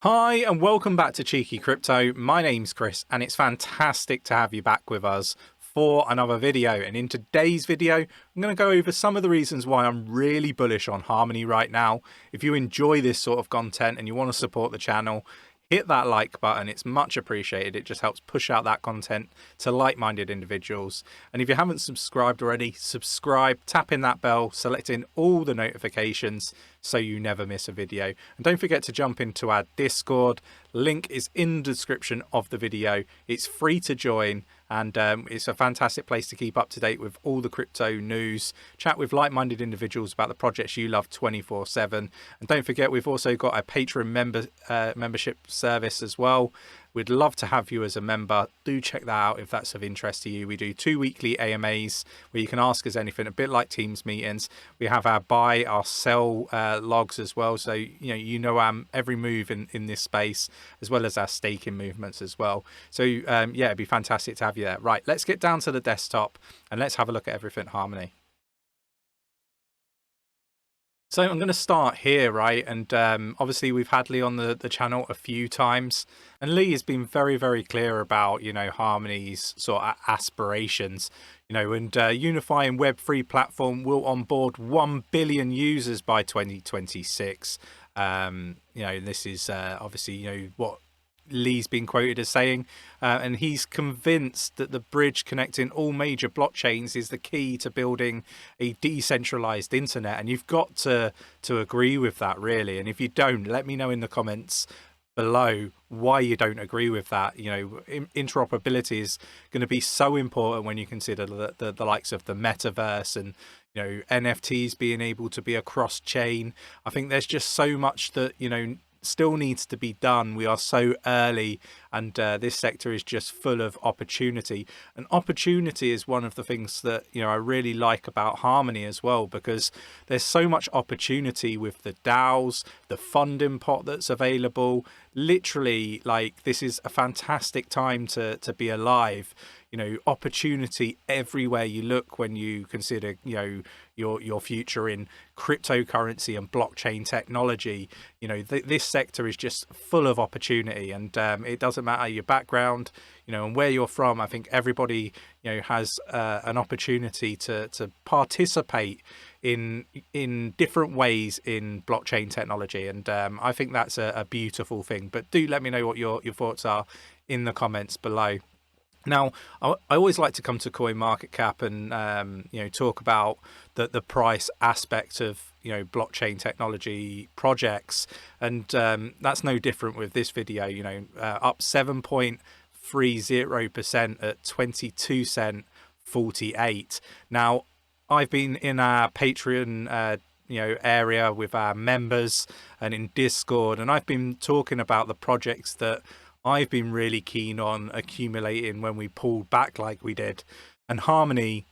Hi and welcome back to Cheeky Crypto. My name's Chris and it's fantastic to have you back with us for another video. And in today's video, I'm going to go over some of the reasons why I'm really bullish on Harmony right now. If you enjoy this sort of content and you want to support the channel, hit that like button. It's much appreciated. It just helps push out that content to like-minded individuals. And if you haven't subscribed already, subscribe, tap in that bell, selecting all the notifications so you never miss a video. And don't forget to jump into our Discord. Link is in the description of the video. It's free to join and it's a fantastic place to keep up to date with all the crypto news, chat with like-minded individuals about the projects you love 24/7. And don't forget, we've also got a Patreon membership service as well. We'd love to have you as a member. Do check that out if that's of interest to you. We do 2 weekly AMAs where you can ask us anything, a bit like Teams meetings. We have our buy, our sell logs as well. So, you know every move in this space, as well as our staking movements as well. So, yeah, it'd be fantastic to have you there. Right, let's get down to the desktop and let's have a look at everything Harmony. So I'm going to start here, right? And obviously we've had Lee on the channel a few times, and Lee has been very, very clear about, Harmony's sort of aspirations, and unifying Web3 platform will onboard 1 billion users by 2026. This is obviously, what Lee's been quoted as saying, and he's convinced that the bridge connecting all major blockchains is the key to building a decentralized internet. And you've got to agree with that, really. And if you don't, let me know in the comments below why you don't agree with that. Interoperability is going to be so important when you consider the likes of the metaverse and NFTs being able to be across chain. I think there's just so much that still needs to be done. We are so early, and this sector is just full of opportunity. And opportunity is one of the things that I really like about Harmony as well, because there's so much opportunity with the DAOs, the funding pot that's available. Literally, like, this is a fantastic time to be alive. Opportunity everywhere you look when you consider your future in cryptocurrency and blockchain technology. This sector is just full of opportunity, and it doesn't matter your background and where you're from. I think everybody has an opportunity to participate in different ways in blockchain technology, and I think that's a beautiful thing. But do let me know what your thoughts are in the comments below. Now, I always like to come to CoinMarketCap and talk about the price aspect of blockchain technology projects, and that's no different with this video. Up 7.30% at 22 cent 48. Now, I've been in our Patreon area with our members and in Discord, and I've been talking about the projects that I've been really keen on accumulating when we pulled back like we did. And Harmony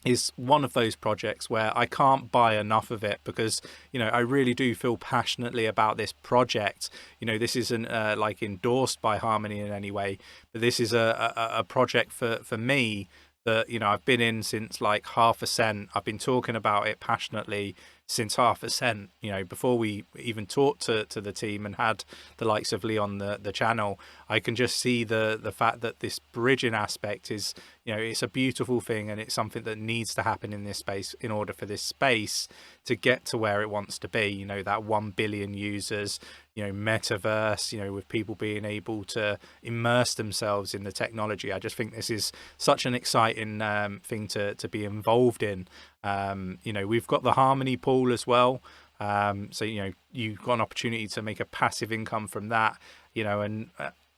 is one of those projects where I can't buy enough of it, because I really do feel passionately about this project. This isn't like endorsed by Harmony in any way, but this is a project for me that I've been in since like 0.5 cent. I've been talking about it passionately since 0.5 cent, before we even talked to the team and had the likes of Lee on the channel. I can just see the fact that this bridging aspect is, it's a beautiful thing, and it's something that needs to happen in this space in order for this space to get to where it wants to be. That 1 billion users, metaverse, with people being able to immerse themselves in the technology. I just think this is such an exciting thing to be involved in. We've got the Harmony pool as well. So, you've got an opportunity to make a passive income from that, and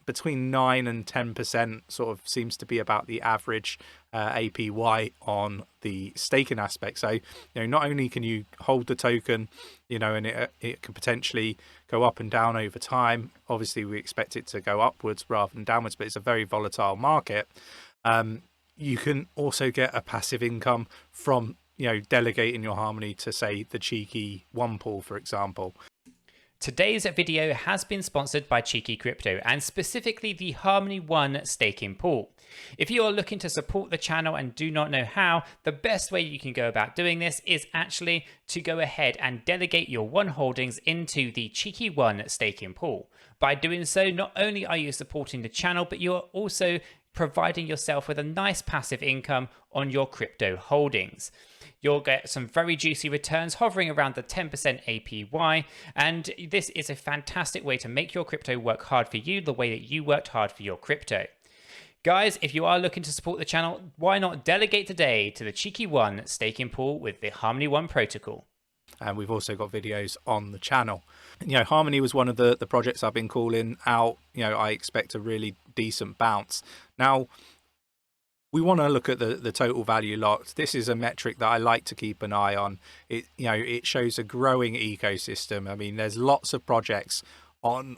between 9 and 10% sort of seems to be about the average APY on the staking aspect. So, not only can you hold the token, and it can potentially go up and down over time. Obviously, we expect it to go upwards rather than downwards, but it's a very volatile market. You can also get a passive income from delegating your Harmony to, say, the Cheeky One pool, for example. Today's video has been sponsored by 𝗕𝗘𝗪𝗏𝗀𝗀 and specifically the 𝗲𝗲𝗏 staking pool. If you are looking to support the channel and do not know how, the best way you can go about doing this is actually to go ahead and delegate your one holdings into the 𝗕𝗘𝗪𝗏 staking pool. By doing so, not only are you supporting the channel, but you are also providing yourself with a nice passive income on your crypto holdings. You'll get some very juicy returns hovering around the 10% APY, and this is a fantastic way to make your crypto work hard for you the way that you worked hard for your crypto. Guys, if you are looking to support the channel, why not delegate today to the 𝗕𝗘𝗪𝗏 staking pool with the 𝗲𝗲𝗏 protocol? And we've also got videos on the channel. 𝗲𝗲𝗏 was one of the projects I've been calling out. I expect a really decent bounce. Now, we want to look at the total value locked. This is a metric that I like to keep an eye on. It shows a growing ecosystem. I mean, there's lots of projects on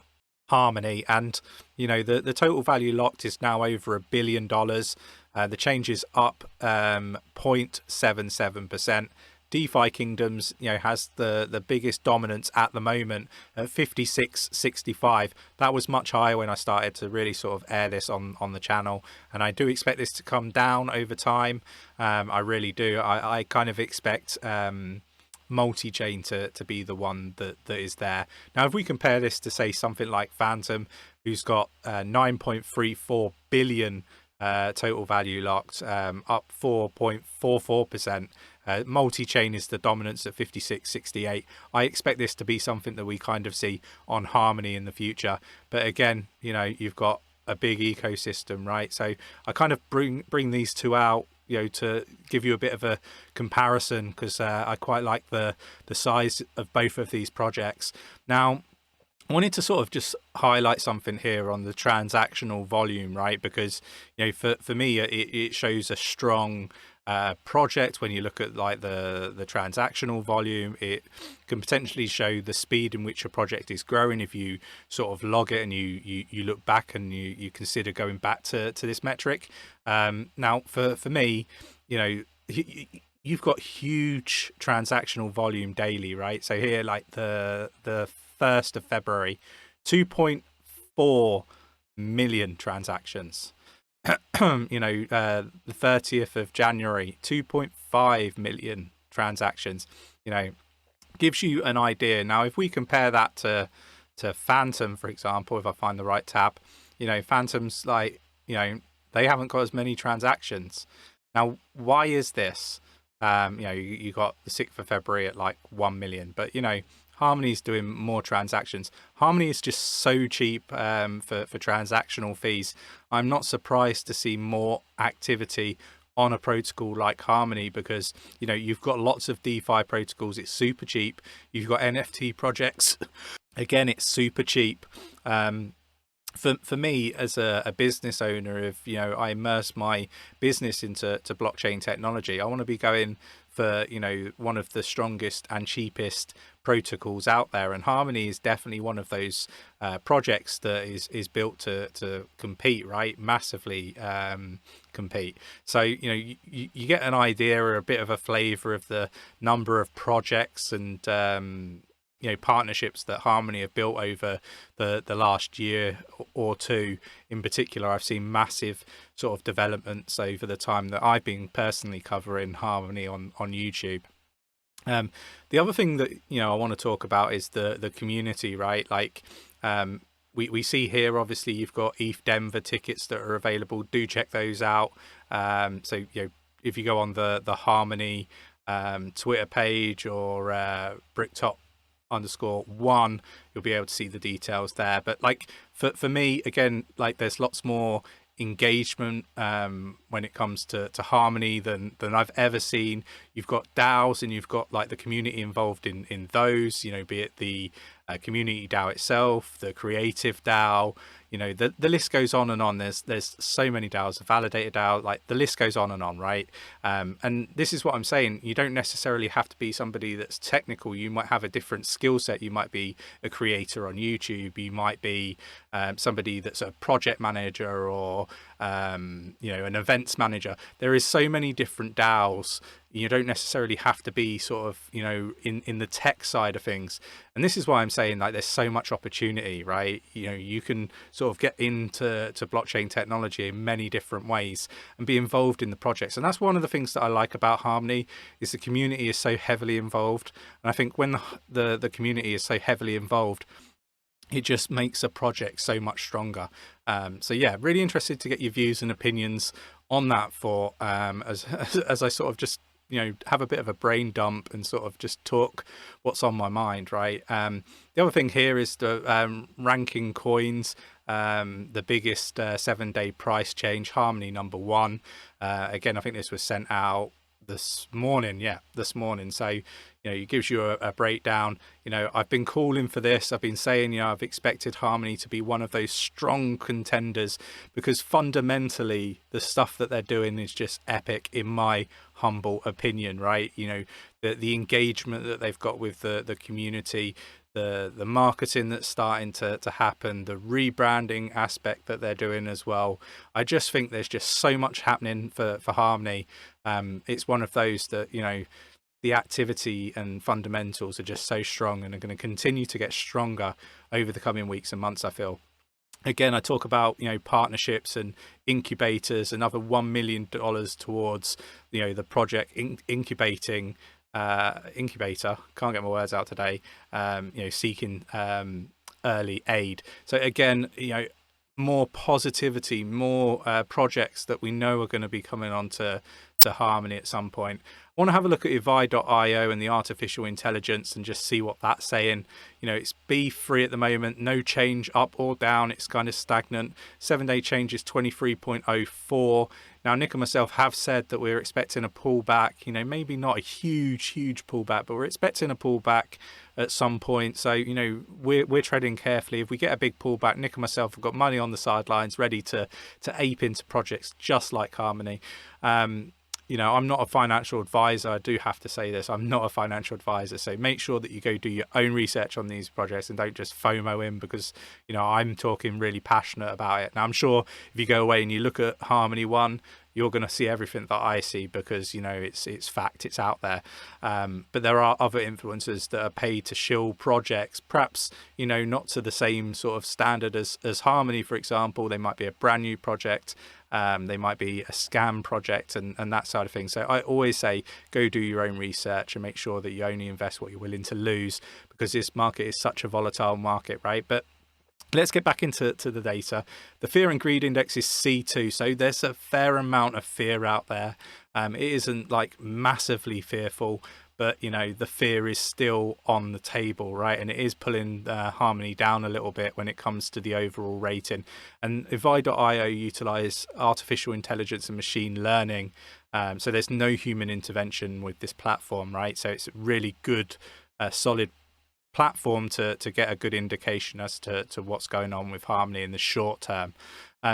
Harmony, and the total value locked is now over $1 billion. The change is up 0.77%. DeFi Kingdoms, has the biggest dominance at the moment at 56.65. That was much higher when I started to really sort of air this on the channel, and I do expect this to come down over time. I really do. I kind of expect multi-chain to be the one that is there. Now, if we compare this to say something like Phantom, who's got 9.34 billion total value locked, up 4.44%. Multi-chain is the dominance at 56.68. I expect this to be something that we kind of see on Harmony in the future. But again, you've got a big ecosystem, right? So I kind of bring these two out, to give you a bit of a comparison, because I quite like the size of both of these projects. Now, I wanted to sort of just highlight something here on the transactional volume, right? Because for me, it shows a strong project. When you look at like the transactional volume, it can potentially show the speed in which a project is growing if you sort of log it and you look back and you consider going back to this metric. Now for me, you've got huge transactional volume daily, right? So here, like the 1st of February, 2.4 million transactions. The 30th of January, 2.5 million transactions. Gives you an idea. Now, if we compare that to Phantom, for example, if I find the right tab, Phantom's like, they haven't got as many transactions. Now, why is this? You got the 6th of February at like 1 million, but Harmony's doing more transactions. Harmony is just so cheap for transactional fees. I'm not surprised to see more activity on a protocol like Harmony, because you've got lots of DeFi protocols. It's super cheap. You've got NFT projects. Again, it's super cheap. For me as a business owner, if I immerse my business into blockchain technology, I want to be going for one of the strongest and cheapest protocols out there, and Harmony is definitely one of those projects that is built to compete, right? Massively compete. So you get an idea or a bit of a flavor of the number of projects and partnerships that Harmony have built over the last year or two. In particular, I've seen massive sort of developments over the time that I've been personally covering Harmony on YouTube. The other thing that I want to talk about is the community, right? Like we see here, obviously you've got ETH Denver tickets that are available. Do check those out. So if you go on the Harmony Twitter page or BrickTop_1, you'll be able to see the details there. But like for me, again, like there's lots more engagement when it comes to Harmony than I've ever seen. You've got DAOs and you've got like the community involved in those, be it the community DAO itself, the creative DAO, the list goes on and on. There's so many DAOs, a validated DAO, like the list goes on and on, right? And this is what I'm saying. You don't necessarily have to be somebody that's technical. You might have a different skill set. You might be a creator on YouTube. You might be somebody that's a project manager or an events manager. There is so many different DAOs You don't necessarily have to be sort of, you know, in the tech side of things. And this is why I'm saying, like, there's so much opportunity, right? You know, you can sort of get into blockchain technology in many different ways and be involved in the projects. And that's one of the things that I like about Harmony, is the community is so heavily involved. And I think when the community is so heavily involved, it just makes a project so much stronger. So yeah, really interested to get your views and opinions on that, for as I sort of just, you know, have a bit of a brain dump and sort of just talk what's on my mind, right? The other thing here is the ranking coins, the biggest 7-day price change, Harmony #1. Again, I think this was sent out this morning. So, you know, it gives you a breakdown. You know, I've been calling for this. I've been saying, you know, I've expected Harmony to be one of those strong contenders, because fundamentally the stuff that they're doing is just epic, in my humble opinion, right? You know, the engagement that they've got with the community, the marketing that's starting to happen, the rebranding aspect that they're doing as well. I just think there's just so much happening for Harmony. It's one of those that, you know, the activity and fundamentals are just so strong and are going to continue to get stronger over the coming weeks and months, I feel. Again, I talk about, you know, partnerships and incubators, another $1 million towards, you know, the project incubator. Can't get my words out today. You know, seeking early aid. So again, you know, more positivity, more projects that we know are going to be coming on to Harmony at some point. I want to have a look at advice.io and the artificial intelligence and just see what that's saying. You know, it's B3 at the moment, no change up or down. It's kind of stagnant. 7-day change is 23.04. Now, Nick and myself have said that we're expecting a pullback, you know, maybe not a huge pullback, but we're expecting a pullback at some point. So, you know, we're treading carefully. If we get a big pullback, Nick and myself have got money on the sidelines ready to ape into projects just like Harmony. You know, I'm not a financial advisor. I do have to say this. I'm not a financial advisor. So make sure that you go do your own research on these projects and don't just FOMO in because, you know, I'm talking really passionate about it. Now, I'm sure if you go away and you look at Harmony 1, you're going to see everything that I see because, you know, it's fact, it's out there. But there are other influencers that are paid to shill projects, perhaps, you know, not to the same sort of standard as Harmony, for example. They might be a brand new project. They might be a scam project and that side of things. So I always say, go do your own research and make sure that you only invest what you're willing to lose, because this market is such a volatile market, right? But let's get back into the data. The fear and greed index is C2. So there's a fair amount of fear out there. It isn't like massively fearful, but, you know, the fear is still on the table, right? And it is pulling Harmony down a little bit when it comes to the overall rating. And advice.io utilize artificial intelligence and machine learning. So there's no human intervention with this platform, right? So it's a really good, solid platform to get a good indication as to what's going on with Harmony in the short term.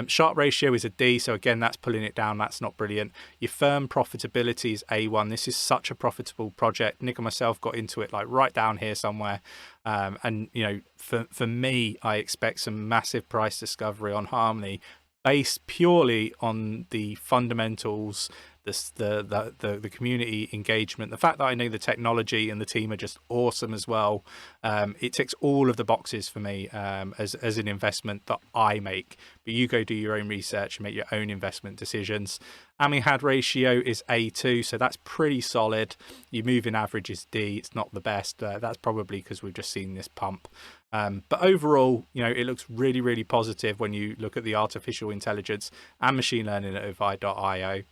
Sharp ratio is a D, so again, that's pulling it down. That's not brilliant. Your firm profitability is A1. This is such a profitable project. Nick and myself got into it like right down here somewhere. And, you know, for me, I expect some massive price discovery on Harmony based purely on the fundamentals, the community engagement, the fact that I know the technology and the team are just awesome as well. It ticks all of the boxes for me as an investment that I make. But you go do your own research and make your own investment decisions. AMI-HAD ratio is A2, so that's pretty solid. Your moving average is D. It's not the best. That's probably because we've just seen this pump. But overall, you know, it looks really, really positive when you look at the artificial intelligence and machine learning at advice.io.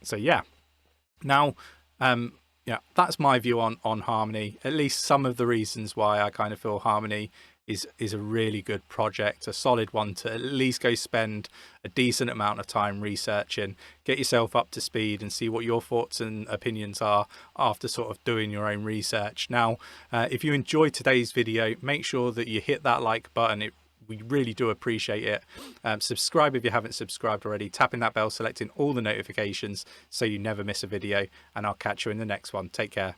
So yeah, now, yeah, that's my view on Harmony. At least some of the reasons why I kind of feel Harmony is a really good project, a solid one to at least go spend a decent amount of time researching, get yourself up to speed and see what your thoughts and opinions are after sort of doing your own research. Now, if you enjoyed today's video, make sure that you hit that like button. We really do appreciate it. Subscribe if you haven't subscribed already, tapping that bell, selecting all the notifications so you never miss a video, and I'll catch you in the next one. Take care.